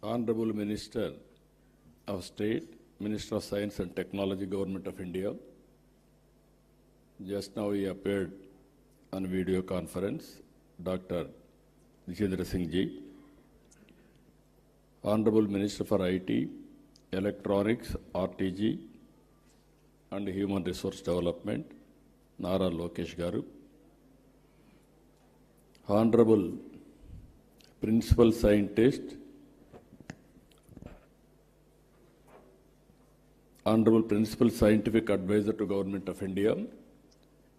Honorable Minister of State, Minister of Science and Technology, Government of India. Just now he appeared on video conference, Dr. Jitendra Singh Ji. Honorable Minister for IT, Electronics, RTG, and Human Resource Development, Nara Lokesh Garu. Honorable Principal Scientist, Honorable Principal Scientific Advisor to Government of India,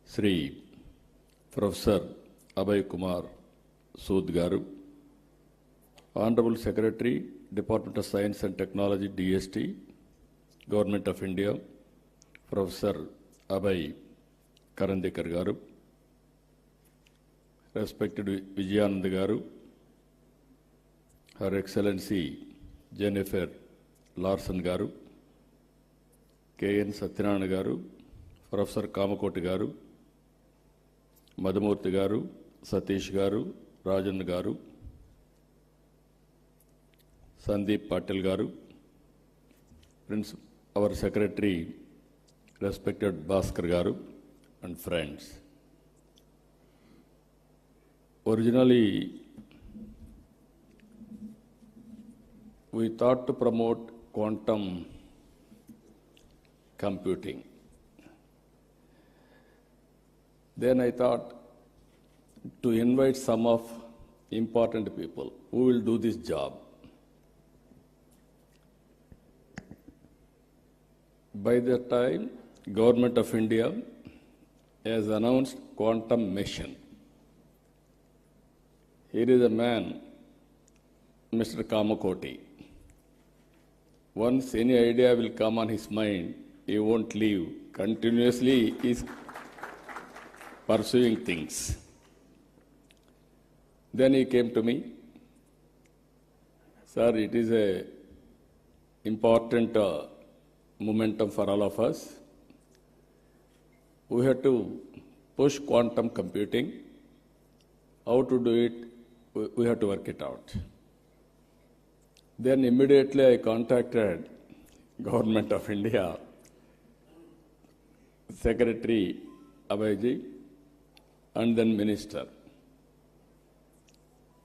Sri Professor Abhay Kumar Sood Garu. Honorable Secretary, Department of Science and Technology, DST, Government of India, Professor Abhay Karandikar Garu. Respected Vijayanand Garu, Her Excellency Jennifer Larson Garu, K.N. Satyanarayana Garu, Professor Kamakoti Garu, Madhumurthy Garu, Satish Garu, Rajan Garu, Sandeep Patil Garu, our Secretary, respected Bhaskar Garu, and friends. Originally, we thought to promote quantum computing. Then I thought to invite some of important people who will do this job. By that time, Government of India has announced quantum mission. Here is a man, Mr. Kamakoti. Once any idea will come on his mind, he won't leave. Continuously he is pursuing things. Then he came to me. Sir, it is a important momentum for all of us. We have to push quantum computing. How to do it? We have to work it out. Then immediately I contacted Government of India, Secretary Abhayji, and then Minister.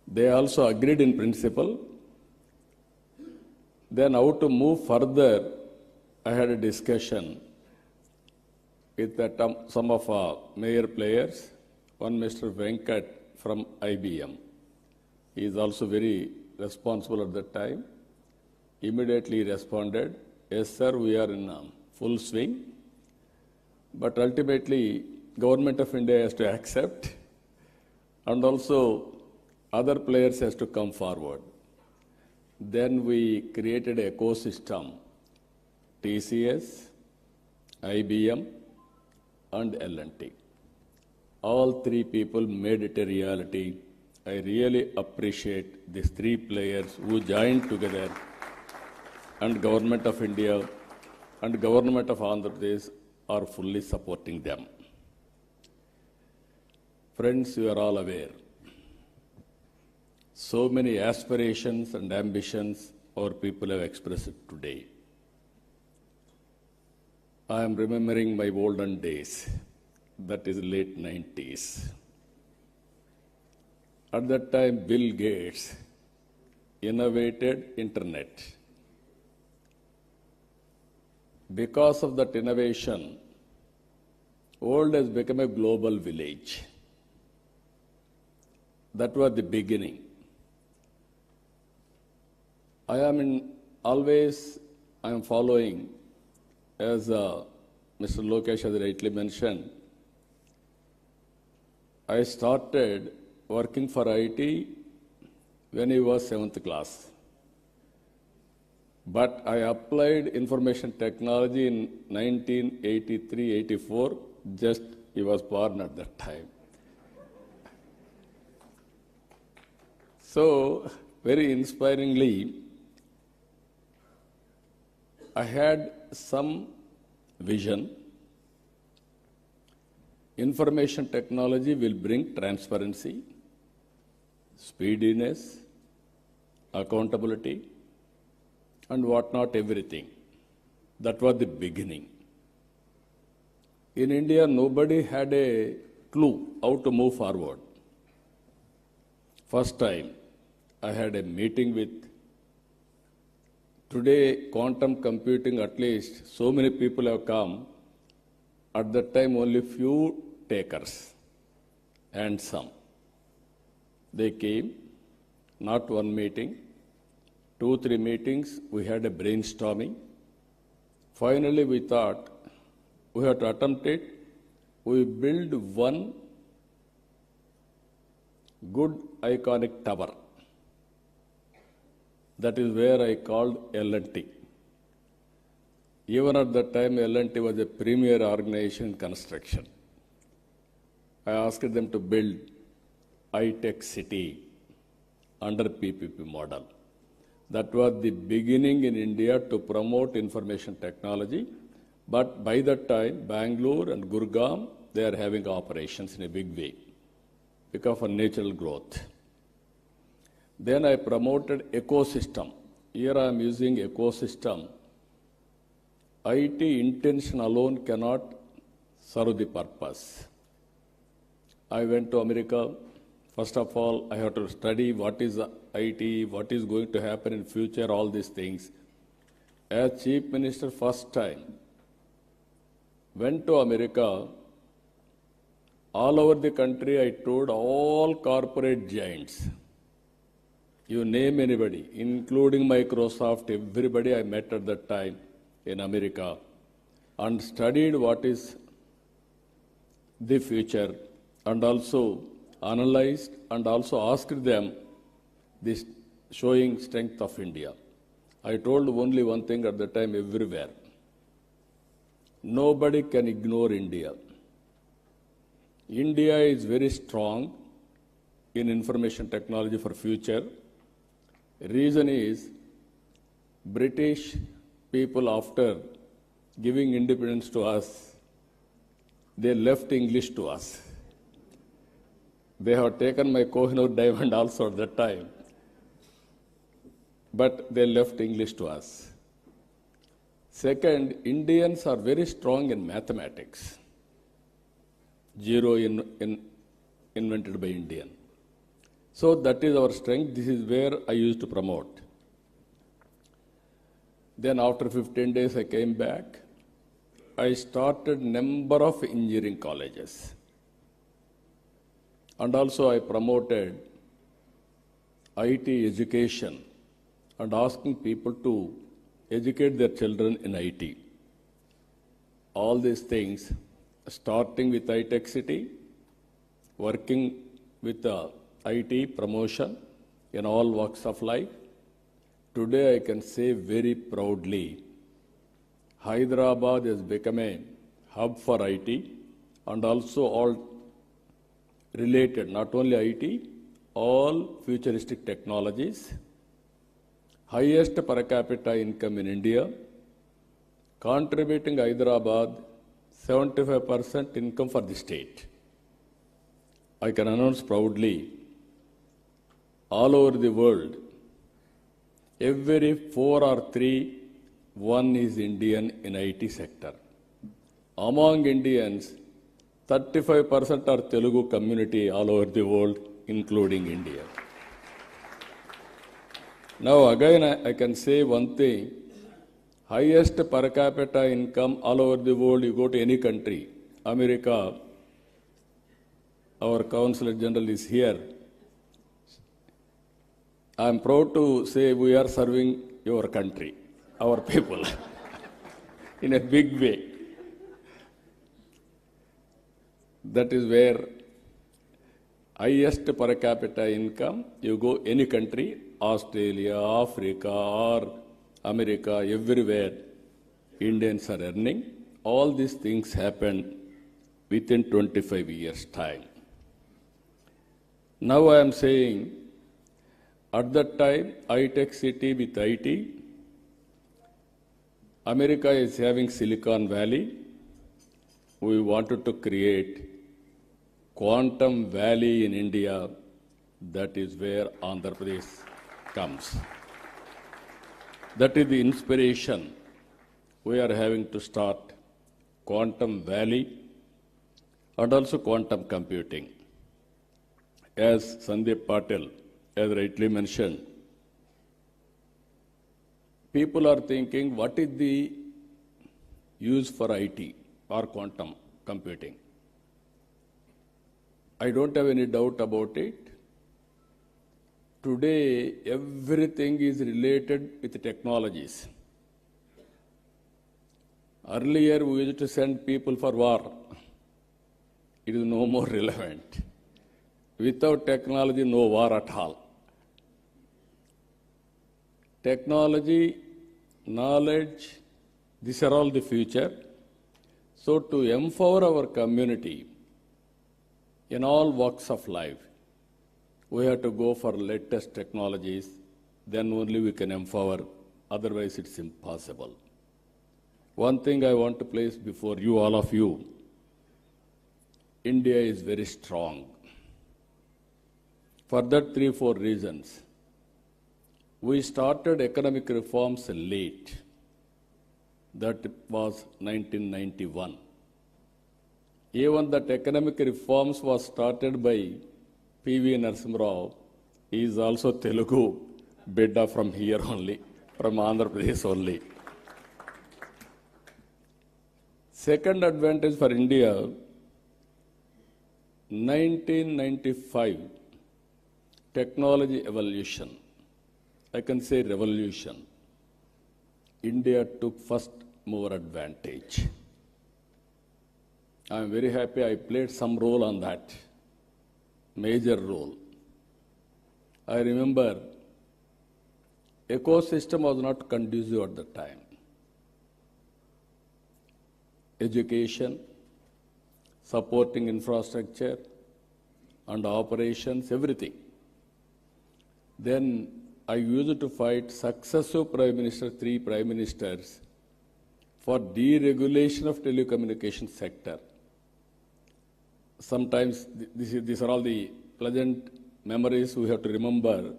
They also agreed in principle. Then how to move further, I had a discussion with some of our major players. One Mr. Venkat from IBM. He is also very responsible at that time. Immediately responded, yes sir, we are in full swing. But ultimately, Government of India has to accept, and also other players has to come forward. Then we created an ecosystem, TCS, IBM, and L&T. All three people made it a reality. I really appreciate these three players who joined together, and Government of India and Government of Andhra Pradesh are fully supporting them. Friends, you are all aware. So many aspirations and ambitions our people have expressed today. I am remembering my olden days, that is late 90s. At that time, Bill Gates innovated internet. Because of that innovation, world has become a global village. That was the beginning. I am following, as Mr. Lokesh has rightly mentioned, I started working for IT when he was 7th class. But I applied information technology in 1983-84, just he was born at that time. So, very inspiringly, I had some vision. Information technology will bring transparency, speediness, accountability, and whatnot, everything. That was the beginning. In India, nobody had a clue how to move forward. First time, I had a meeting with, today quantum computing, at least so many people have come. At that time, only few takers and some. They came, not one meeting, 2-3 meetings, we had a brainstorming. Finally, we thought we have to attempt it. We build one good iconic tower. That is where I called L&T. Even at that time, L&T was a premier organization in construction. I asked them to build high-tech city under PPP model. That was the beginning in India to promote information technology. But by that time, Bangalore and Gurgaon, they are having operations in a big way because of natural growth. Then I promoted ecosystem. Here I am using ecosystem. IT intention alone cannot serve the purpose. I went to America. First of all, I have to study what is IT, what is going to happen in future, all these things. As Chief Minister, first time, went to America. All over the country, I toured all corporate giants. You name anybody, including Microsoft, everybody I met at that time in America, and studied what is the future, and also analyzed and also asked them this showing strength of India. I told only one thing at the time everywhere. Nobody can ignore India. India is very strong in information technology for future. Reason is British people, after giving independence to us, they left English to us. They have taken my Kohinoor diamond also at that time, but they left English to us. Second, Indians are very strong in mathematics. Zero invented by Indian. So that is our strength. This is where I used to promote. Then after 15 days, I came back. I started number of engineering colleges. And also I promoted IT education and asking people to educate their children in IT. All these things, starting with high-tech city, working with IT promotion in all walks of life. Today I can say very proudly, Hyderabad has become a hub for IT and also all related, not only IT, all futuristic technologies. Highest per capita income in India, contributing Hyderabad 75% income for the state. I can announce proudly, all over the world, every 4 or 3, one is Indian in IT sector. Among Indians, 35% are Telugu community all over the world, including India. Now again I can say one thing, highest per capita income all over the world, you go to any country, America, our Consul General is here. I am proud to say we are serving your country, our people, in a big way. That is where highest per capita income, you go any country, Australia, Africa, or America, everywhere, Indians are earning. All these things happened within 25 years' time. Now I am saying, at that time, high-tech city with IT, America is having Silicon Valley. We wanted to create Quantum Valley in India. That is where Andhra Pradesh comes. That is the inspiration we are having to start Quantum Valley and also quantum computing. As Sandeep Patil has rightly mentioned, people are thinking, what is the use for IT or quantum computing? I don't have any doubt about it. Today, everything is related with technologies. Earlier, we used to send people for war. It is no more relevant. Without technology, no war at all. Technology, knowledge, these are all the future. So to empower our community in all walks of life, we have to go for latest technologies, then only we can empower, otherwise it's impossible. One thing I want to place before you, all of you, India is very strong. For that, 3-4 reasons. We started economic reforms late. That was 1991. Even that economic reforms was started by P.V. Narasimha Rao. He is also Telugu bidda from here only, from Andhra Pradesh only. Second advantage for India, 1995, technology evolution. I can say revolution. India took first mover advantage. I am very happy I played some role on that, major role. I remember ecosystem was not conducive at the time. Education, supporting infrastructure and operations, everything. Then I used to fight successive prime ministers, 3 prime ministers, for deregulation of telecommunication sector. Sometimes these are all the pleasant memories we have to remember.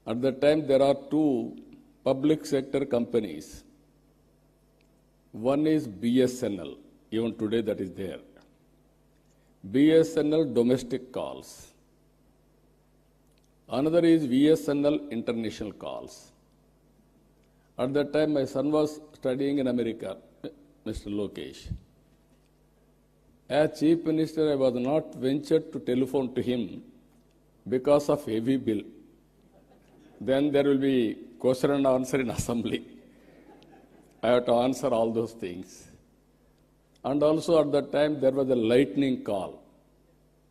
At that time, there are 2 public sector companies. One is BSNL, even today that is there. BSNL domestic calls. Another is VSNL international calls. At that time, my son was studying in America, Mr. Lokesh. As Chief Minister, I was not ventured to telephone to him because of heavy bill. Then there will be question and answer in assembly. I have to answer all those things. And also at that time, there was a lightning call.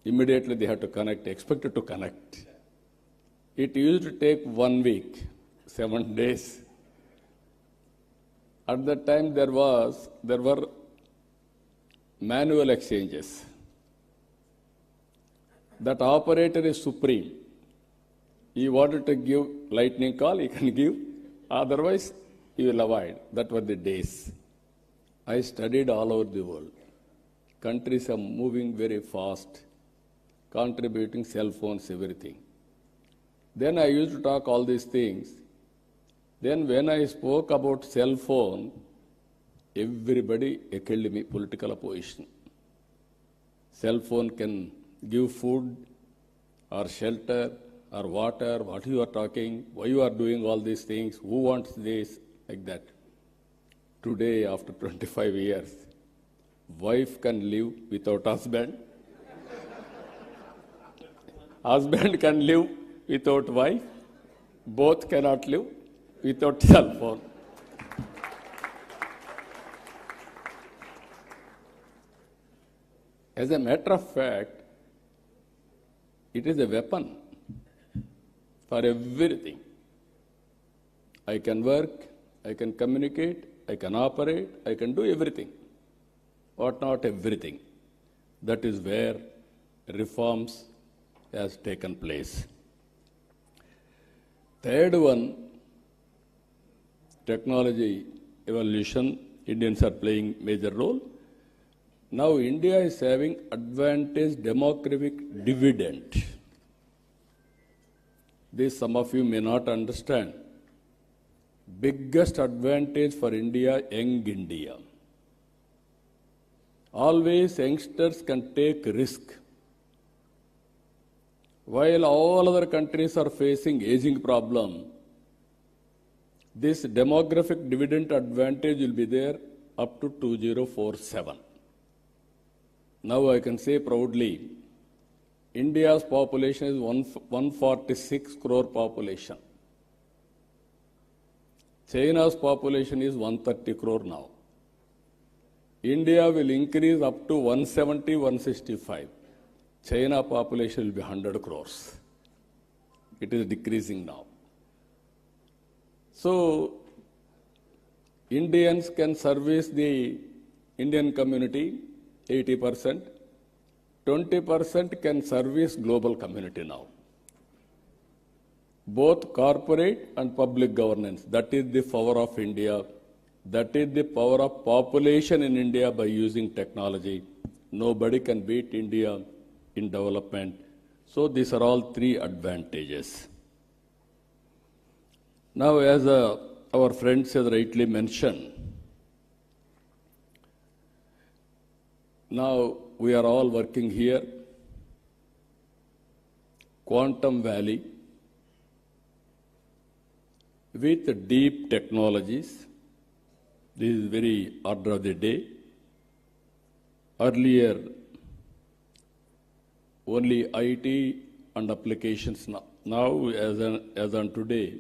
Immediately they had to connect, expected to connect. It used to take 1 week, 7 days. At that time, there were manual exchanges. That operator is supreme. He wanted to give lightning call, he can give. Otherwise, he will avoid. That were the days. I studied all over the world. Countries are moving very fast, contributing cell phones, everything. Then I used to talk all these things. Then when I spoke about cell phone, everybody held me political opposition. Cell phone can give food or shelter or water, what you are talking, why you are doing all these things, who wants this, like that. Today, after 25 years, wife can live without husband. Husband can live without wife. Both cannot live without cell phone. As a matter of fact, it is a weapon for everything. I can work, I can communicate, I can operate, I can do everything. What not everything. That is where reforms has taken place. Third one, technology evolution. Indians are playing major role. Now India is having advantage demographic dividend. This some of you may not understand. biggest advantage for India, young India. Always youngsters can take risk. While all other countries are facing aging problem, this demographic dividend advantage will be there up to 2047. Now I can say proudly, India's population is 146 crore population. China's population is 130 crore now. India will increase up to 170, 165. China population will be 100 crores. It is decreasing now. So, Indians can service the Indian community 80%, 20% can service global community now. Both corporate and public governance, that is the power of India. That is the power of population in India by using technology. Nobody can beat India in development. So these are all three advantages. Now, as our friends has rightly mentioned, now we are all working here. Quantum Valley with deep technologies. This is very order of the day. Earlier, only IT and applications. Now, as on today,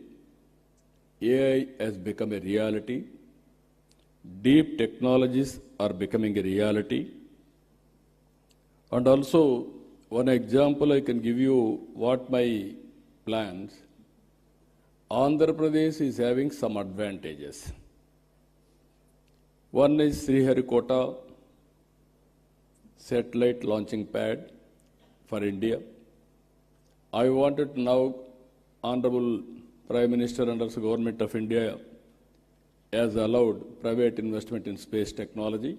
AI has become a reality. Deep technologies are becoming a reality. And also, one example I can give you what my plans. Andhra Pradesh is having some advantages. One is Sriharikota satellite launching pad for India. I wanted now, Honorable Prime Minister under the Government of India has allowed private investment in space technology.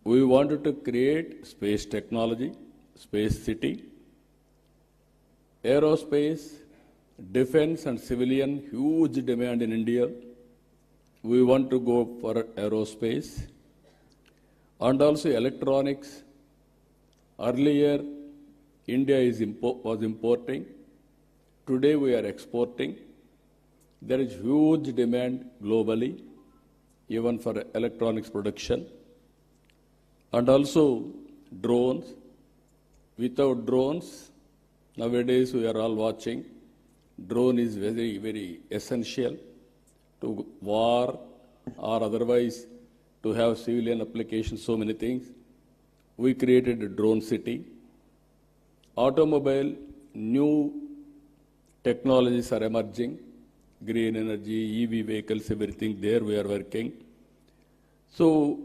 We wanted to create space technology, space city, aerospace, defense and civilian, huge demand in India. We want to go for aerospace and also electronics. Earlier, India was importing. Today, we are exporting. There is huge demand globally, even for electronics production. And also drones. Without drones, nowadays we are all watching, drone is very, very essential to war or otherwise to have civilian applications, so many things. We created a drone city. Automobile, new technologies are emerging, green energy, EV vehicles, everything there we are working. So,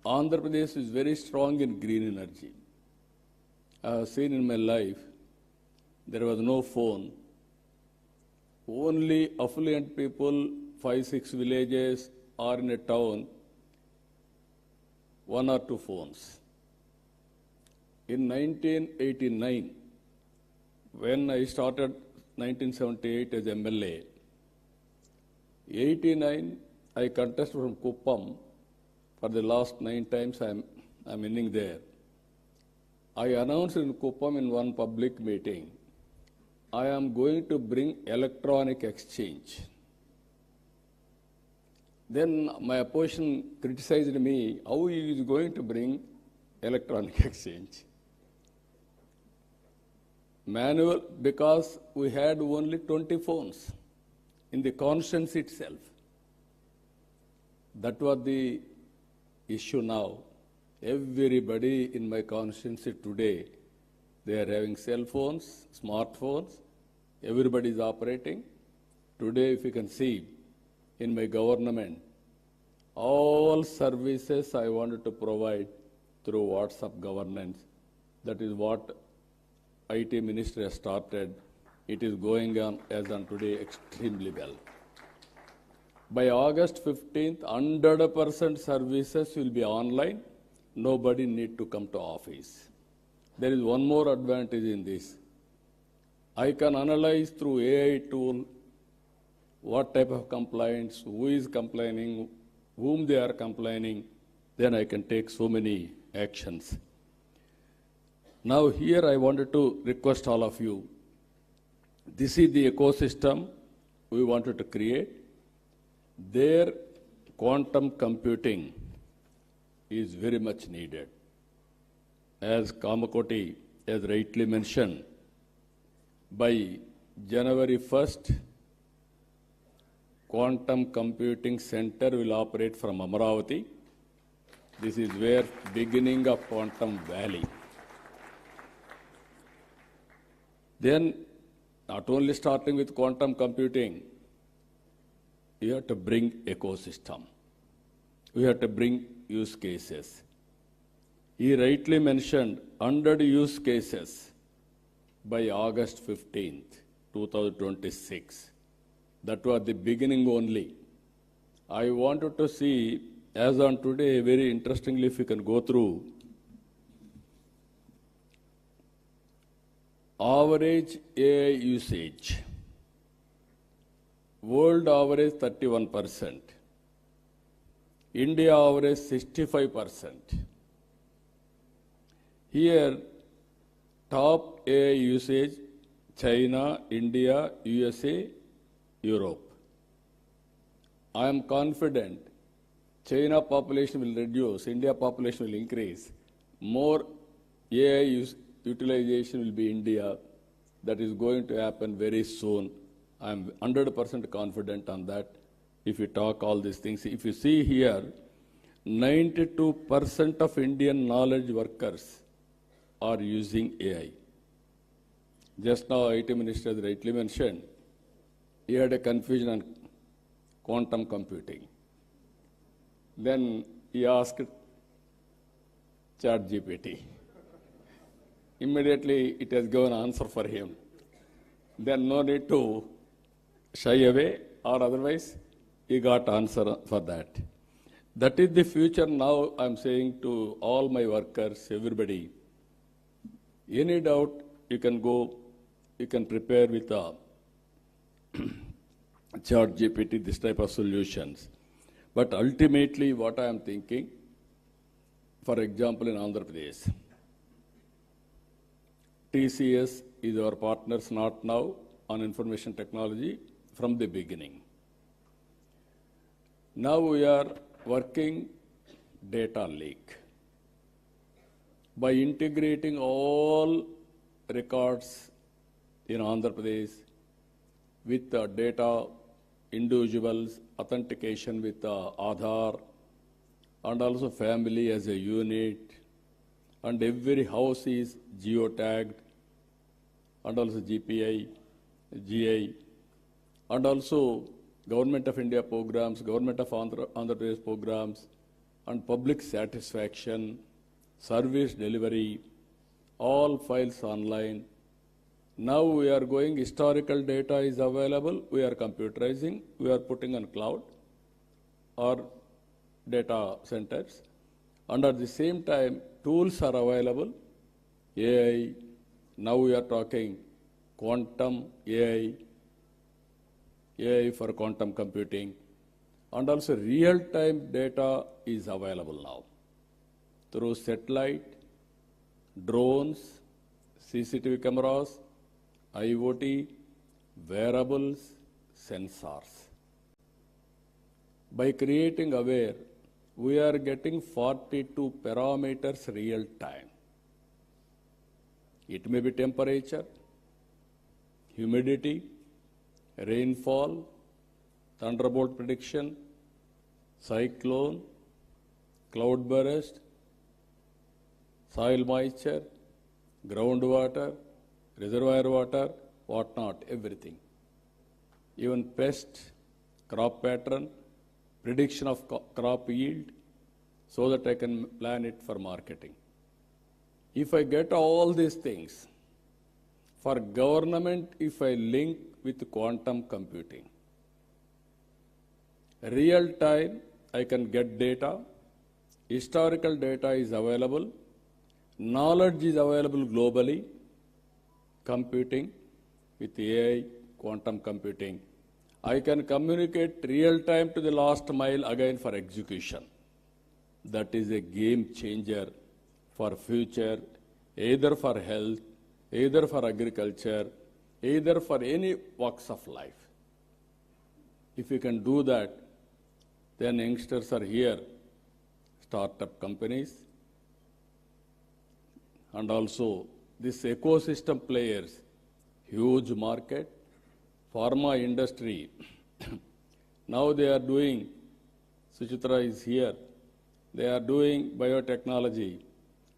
Andhra Pradesh is very strong in green energy. I have seen in my life, there was no phone. Only affluent people, 5-6 villages or in a town, 1 or 2 phones. In 1989, when I started 1978 as MLA, 89 I contested from Kuppam. For the last 9 times I'm winning there. I announced in Kuppam in one public meeting, I am going to bring electronic exchange. Then my opposition criticized me, how he is going to bring electronic exchange? Manual, because we had only 20 phones in the constituency itself. That was the issue now. Everybody in my constituency today, they are having cell phones, smartphones, everybody is operating. Today, if you can see, in my government, all services I wanted to provide through WhatsApp governance. That is what IT Ministry has started. It is going on as on today extremely well. By August 15th, 100% services will be online. Nobody need to come to office. There is one more advantage in this. I can analyze through AI tool what type of complaints, who is complaining, whom they are complaining, then I can take so many actions. Now here I wanted to request all of you, this is the ecosystem we wanted to create. There quantum computing is very much needed. As Kamakoti has rightly mentioned, by January 1st, Quantum Computing Center will operate from Amaravati. This is where beginning of Quantum Valley. Then, not only starting with quantum computing, you have to bring ecosystem. We have to bring use cases. He rightly mentioned 100 use cases by August 15th, 2026. That was the beginning only. I wanted to see, as on today, very interestingly, if you can go through, average AI usage. World average 31%. India average 65%. Here, top AI usage, China, India, USA, Europe. I am confident China population will reduce, India population will increase. More AI utilization will be India. That is going to happen very soon. I am 100% confident on that. If you talk all these things, if you see here, 92% of Indian knowledge workers are using AI. Just now, IT Minister has rightly mentioned, he had a confusion on quantum computing. Then he asked ChatGPT. Immediately, it has given answer for him. Then no need to shy away, or otherwise, he got answer for that. That is the future now. I'm saying to all my workers, everybody, any doubt, you can go, you can prepare with a ChatGPT, this type of solutions. But ultimately, what I am thinking, for example, in Andhra Pradesh, TCS is our partners, not now, on information technology from the beginning. Now we are working data lake. By integrating all records in Andhra Pradesh with data, individuals, authentication with Aadhaar, and also family as a unit, and every house is geotagged, and also GPI, GI, and also Government of India programs, Government of Andhra Pradesh programs, and public satisfaction, service delivery, all files online. Now we are going, historical data is available, we are computerizing, we are putting on cloud or data centers. And at the same time, tools are available, AI, now we are talking quantum AI, AI for quantum computing, and also real-time data is available now through satellite, drones, CCTV cameras, IoT, wearables, sensors. By creating Aware, we are getting 42 parameters real time. It may be temperature, humidity, rainfall, thunderbolt prediction, cyclone, cloud burst, soil moisture, groundwater, reservoir water, whatnot, everything. Even pest, crop pattern, prediction of crop yield, so that I can plan it for marketing. If I get all these things, for government, if I link with quantum computing, real time, I can get data, historical data is available, knowledge is available globally, computing with AI, quantum computing, I can communicate real time to the last mile again for execution. That is a game changer for future, either for health, either for agriculture, either for any walks of life. If you can do that, then youngsters are here, startup companies, and also this ecosystem players, huge market, pharma industry. Now they are doing, Suchitra is here, they are doing biotechnology,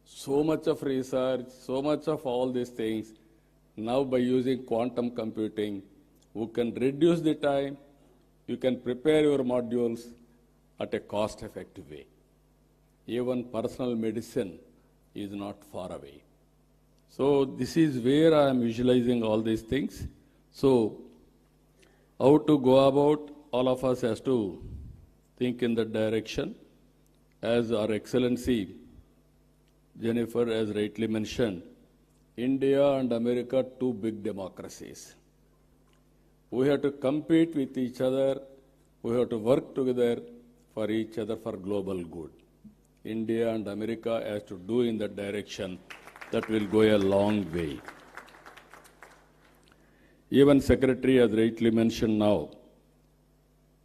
so much of research, so much of all these things. Now by using quantum computing, you can reduce the time, you can prepare your modules at a cost-effective way. Even personal medicine is not far away. So this is where I am visualizing all these things. So how to go about, all of us has to think in that direction. As our Excellency Jennifer has rightly mentioned, India and America, two big democracies. We have to compete with each other. We have to work together for each other for global good. India and America has to do in that direction. That will go a long way. Even Secretary has rightly mentioned now,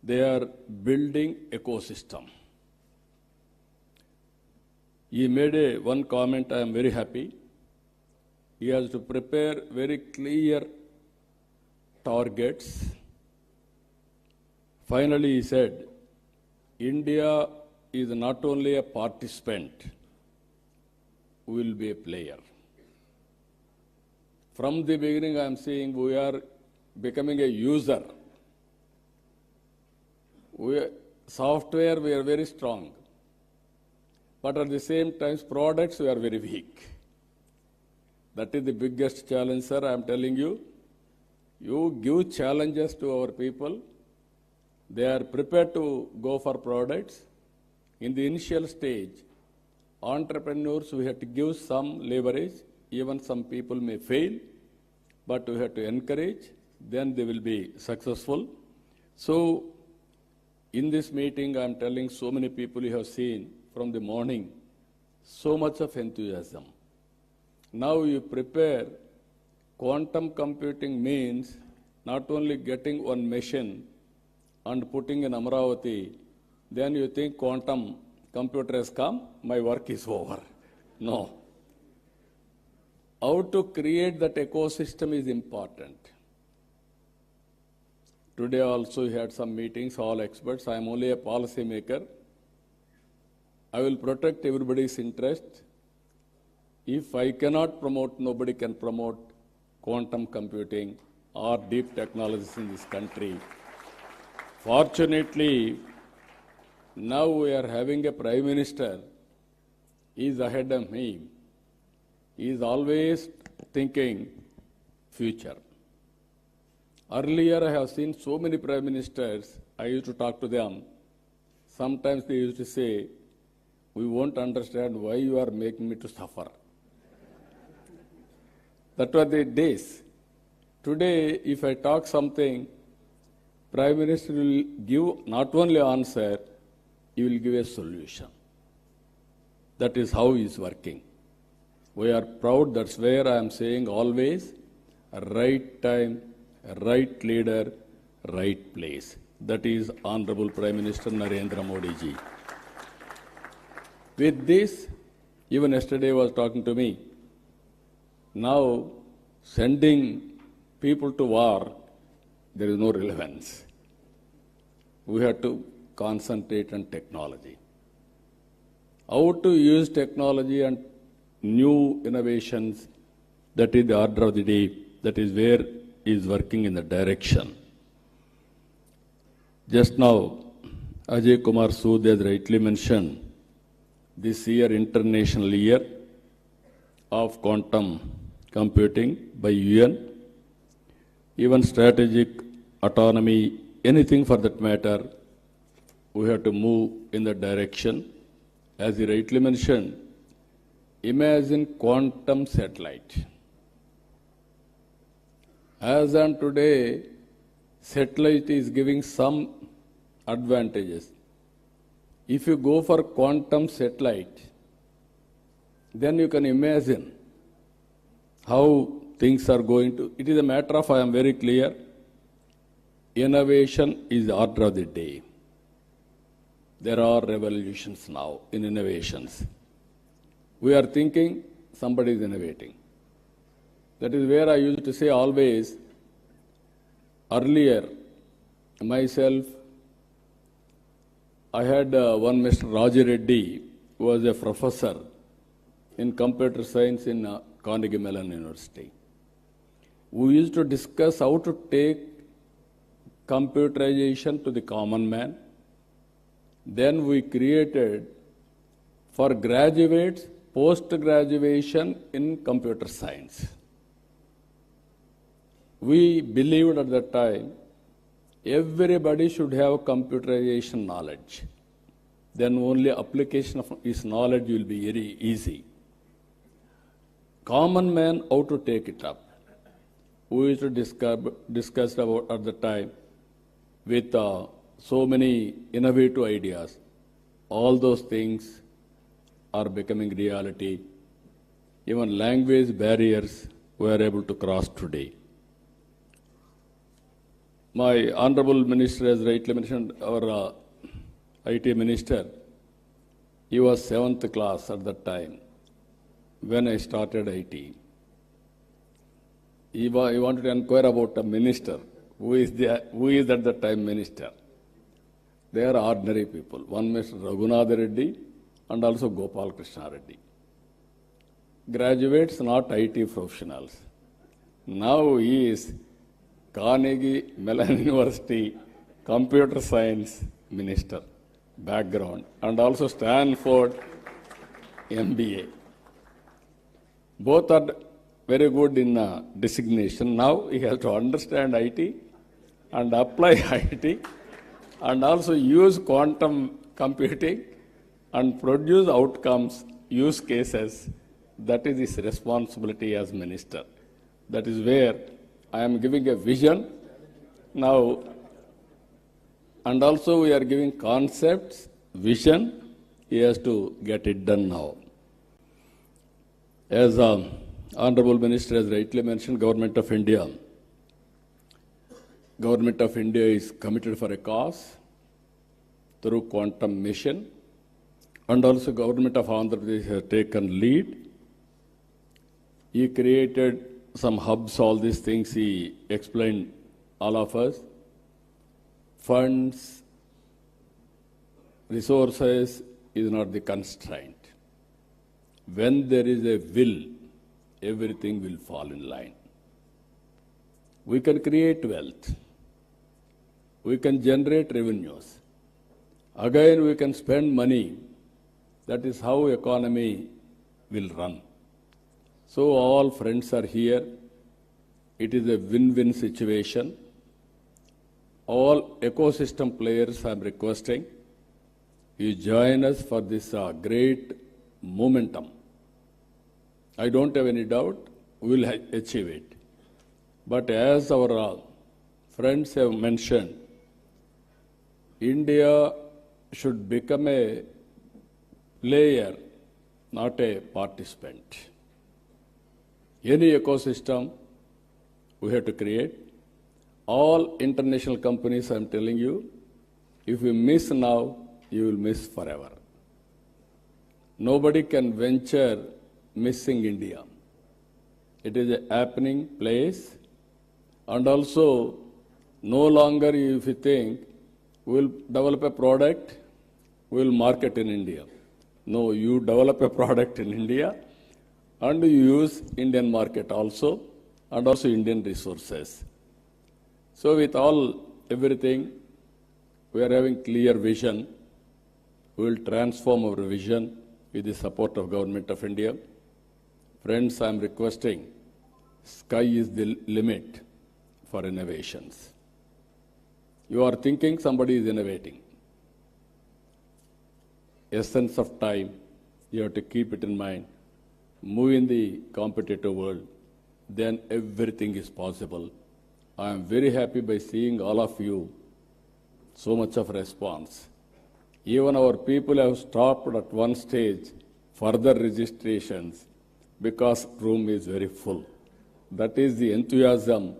they are building ecosystem. He made one comment, I am very happy. He has to prepare very clear targets. Finally, he said, India is not only a participant, we will be a player. From the beginning, I am saying we are becoming a user. Software, we are very strong. But at the same time, products, we are very weak. That is the biggest challenge, sir. I am telling you. You give challenges to our people. They are prepared to go for products. In the initial stage, entrepreneurs, we have to give some leverage. Even some people may fail, but we have to encourage. Then they will be successful. So, in this meeting, I am telling so many people you have seen from the morning, so much of enthusiasm. Now you prepare, quantum computing means not only getting one machine and putting in Amravati, then you think quantum computer has come, my work is over. No. How to create that ecosystem is important. Today also we had some meetings, all experts. I am only a policy maker. I will protect everybody's interest. If I cannot promote, nobody can promote quantum computing or deep technologies in this country. Fortunately, now we are having a Prime Minister. He is ahead of me. He is always thinking future. Earlier, I have seen so many Prime Ministers, I used to talk to them. Sometimes they used to say, we won't understand why you are making me to suffer. That were the days. Today, if I talk something, Prime Minister will give not only answer, he will give a solution. That is how he is working. We are proud, that's where I am saying always, right time, right leader, right place. That is Honorable Prime Minister Narendra Modi ji. With this, even yesterday was talking to me, now sending people to war, there is no relevance. We have to concentrate on technology. How to use technology and new innovations, that is the order of the day, that is where he is working in the direction. Just now, Ajay Kumar Sood has rightly mentioned, this year, International Year of Quantum Computing by UN, even strategic autonomy, anything for that matter, we have to move in that direction. As he rightly mentioned, imagine quantum satellite. As on today, Satellite is giving some advantages. If you go for quantum satellite, then you can imagine how things are going to. It is a matter of, I am very clear, innovation is the order of the day. There are revolutions now in innovations. We are thinking somebody is innovating. That is where I used to say always, earlier, myself, I had one Mr. Raji Reddy, who was a professor in computer science in Carnegie Mellon University. We used to discuss how to take computerization to the common man. Then we created for graduates post-graduation in computer science. We believed at that time everybody should have computerization knowledge. Then only application of his knowledge will be very easy. Common man, how to take it up. We used to discuss about at the time with so many innovative ideas. All those things are becoming reality. Even language barriers we are able to cross today. My Honorable Minister has rightly mentioned, our IT Minister, he was 7th class at that time when I started IT. He wanted to inquire about a minister. Who is at that time minister? They are ordinary people. One Mr. Raghunath Reddy and also Gopal Krishna Reddy. Graduates, not IT professionals. Now he is Carnegie Mellon University Computer Science Minister background and also Stanford MBA. Both are very good in designation. Now he has to understand IT and apply IT and also use quantum computing and produce outcomes, use cases. That is his responsibility as minister. That is where I am giving a vision now, and also we are giving concepts, vision. He has to get it done now. As Honorable Minister has rightly mentioned, Government of India is committed for a cause through quantum mission, and also Government of Andhra Pradesh has taken lead. He created some hubs, all these things he explained all of us. Funds, resources is not the constraint. When there is a will, everything will fall in line. We can create wealth. We can generate revenues. Again, we can spend money. That is how economy will run. So all friends are here. It is a win-win situation. All ecosystem players I am requesting, you join us for this great momentum. I don't have any doubt we will achieve it. But as our friends have mentioned, India should become a player, not a participant. Any ecosystem we have to create. All international companies, I am telling you, if you miss now, you will miss forever. Nobody can venture missing India. It is a happening place, and also no longer if you think we will develop a product, we will market in India. No, you develop a product in India and you use Indian market also and also Indian resources. So with everything, we are having clear vision. We will transform our vision with the support of Government of India. Friends, I am requesting, sky is the limit for innovations. You are thinking somebody is innovating. Essence of time, you have to keep it in mind. Move in the competitive world, then everything is possible. I am very happy by seeing all of you, so much of response. Even our people have stopped at one stage further registrations because room is very full. That is the enthusiasm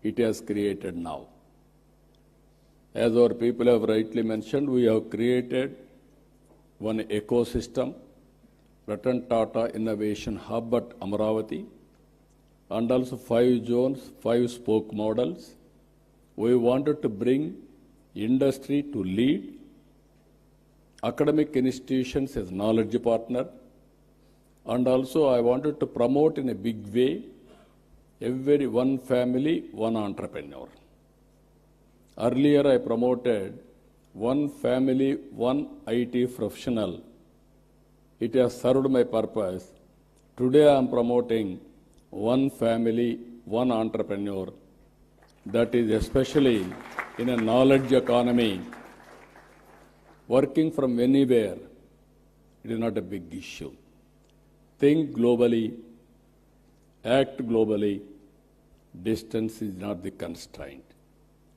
it has created now. As our people have rightly mentioned, we have created one ecosystem, Ratan Tata Innovation Hub at Amaravati, and also 5 zones, 5 spoke models. We wanted to bring industry to lead, academic institutions as knowledge partner, and also I wanted to promote in a big way every one family, one entrepreneur. Earlier I promoted one family, one IT professional. It has served my purpose. Today I am promoting one family, one entrepreneur. That is especially in a knowledge economy. Working from anywhere, it is not a big issue. Think globally, act globally. Distance is not the constraint.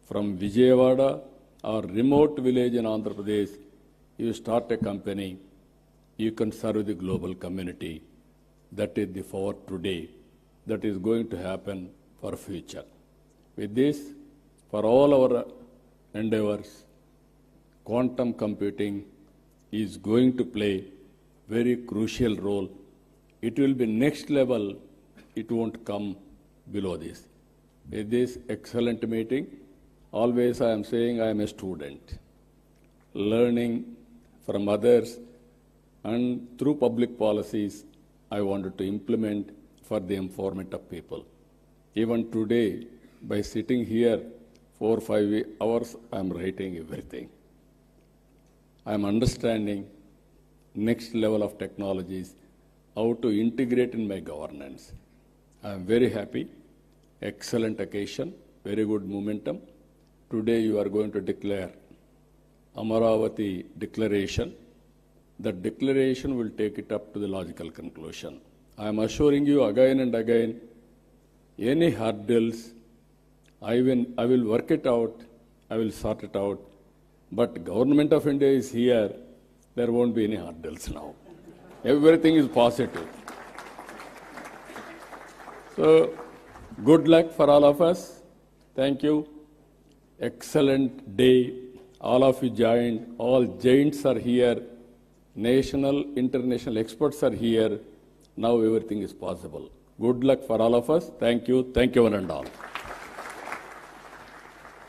From Vijayawada or remote village in Andhra Pradesh, you start a company, you can serve the global community. That is the for today. That is going to happen for future. With this, for all our endeavors, quantum computing is going to play very crucial role. It will be next level. It won't come below this. With this excellent meeting, always I am saying I am a student, learning from others, and through public policies, I wanted to implement for the empowerment of people. Even today, by sitting here 4 or 5 hours, I am writing everything. I am understanding next level of technologies, how to integrate in my governance. I am very happy. Excellent occasion, very good momentum. Today you are going to declare Amaravati declaration. That declaration will take it up to the logical conclusion. I am assuring you again and again, any hurdles, I will work it out, I will sort it out. But Government of India is here, there won't be any hurdles now. Everything is positive. So, good luck for all of us. Thank you. Excellent day. All of you joined. All giants are here. National, international experts are here. Now everything is possible. Good luck for all of us. Thank you. Thank you one and all.